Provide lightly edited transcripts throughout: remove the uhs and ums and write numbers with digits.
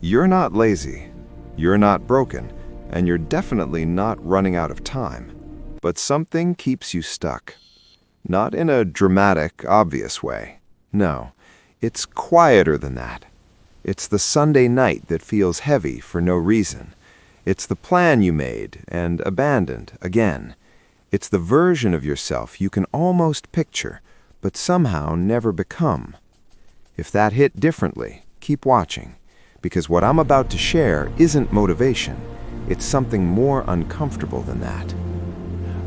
You're not lazy, you're not broken, and you're definitely not running out of time. But something keeps you stuck. Not in a dramatic, obvious way. No, it's quieter than that. It's the Sunday night that feels heavy for no reason. It's the plan you made and abandoned again. It's the version of yourself you can almost picture, but somehow never become. If that hit differently, keep watching, because what I'm about to share isn't motivation. It's something more uncomfortable than that.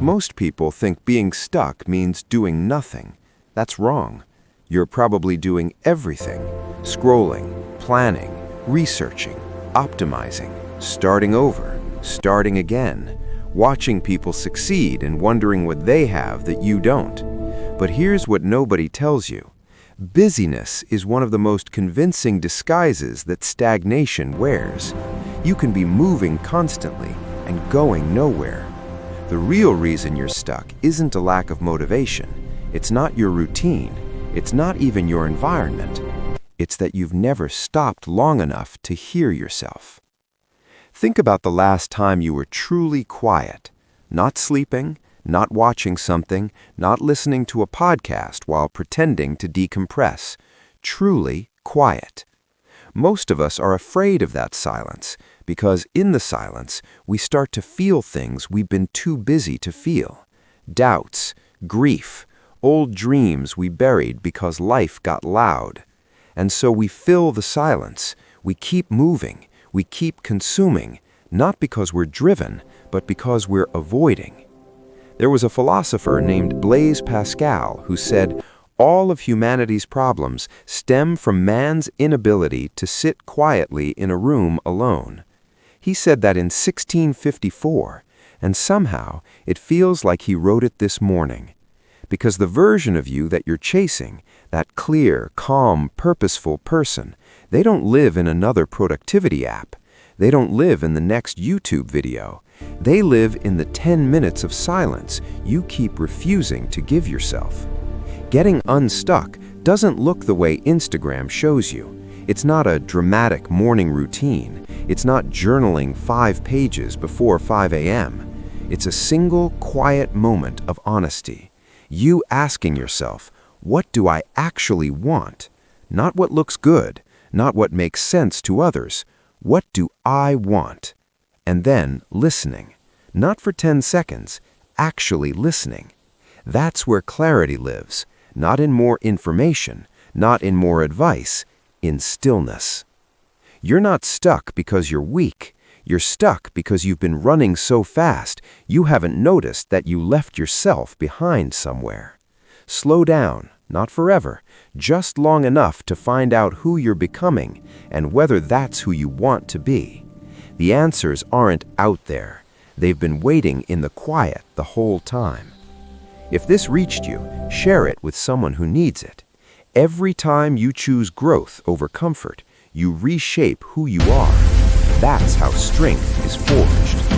Most people think being stuck means doing nothing. That's wrong. You're probably doing everything: scrolling, planning, researching, optimizing, starting over, starting again, watching people succeed and wondering what they have that you don't. But here's what nobody tells you. Busyness is one of the most convincing disguises that stagnation wears. You can be moving constantly and going nowhere. The real reason you're stuck isn't a lack of motivation. It's not your routine. It's not even your environment. It's that you've never stopped long enough to hear yourself. Think about the last time you were truly quiet, not sleeping, not watching something, not listening to a podcast while pretending to decompress. Truly quiet. Most of us are afraid of that silence because in the silence, we start to feel things we've been too busy to feel. Doubts, grief, old dreams we buried because life got loud. And so we fill the silence. We keep moving. We keep consuming, not because we're driven, but because we're avoiding. There was a philosopher named Blaise Pascal who said, "All of humanity's problems stem from man's inability to sit quietly in a room alone." He said that in 1654, and somehow it feels like he wrote it this morning. Because the version of you that you're chasing, that clear, calm, purposeful person, they don't live in another productivity app. They don't live in the next YouTube video. They live in the 10 minutes of silence you keep refusing to give yourself. Getting unstuck doesn't look the way Instagram shows you. It's not a dramatic morning routine. It's not journaling 5 pages before 5 a.m. It's a single, quiet moment of honesty. You asking yourself, what do I actually want? Not what looks good, not what makes sense to others. What do I want? And then listening. Not for 10 seconds, actually listening. That's where clarity lives. Not in more information, not in more advice, in stillness. You're not stuck because you're weak. You're stuck because you've been running so fast, you haven't noticed that you left yourself behind somewhere. Slow down, not forever, just long enough to find out who you're becoming and whether that's who you want to be. The answers aren't out there. They've been waiting in the quiet the whole time. If this reached you, share it with someone who needs it. Every time you choose growth over comfort, you reshape who you are. That's how strength is forged.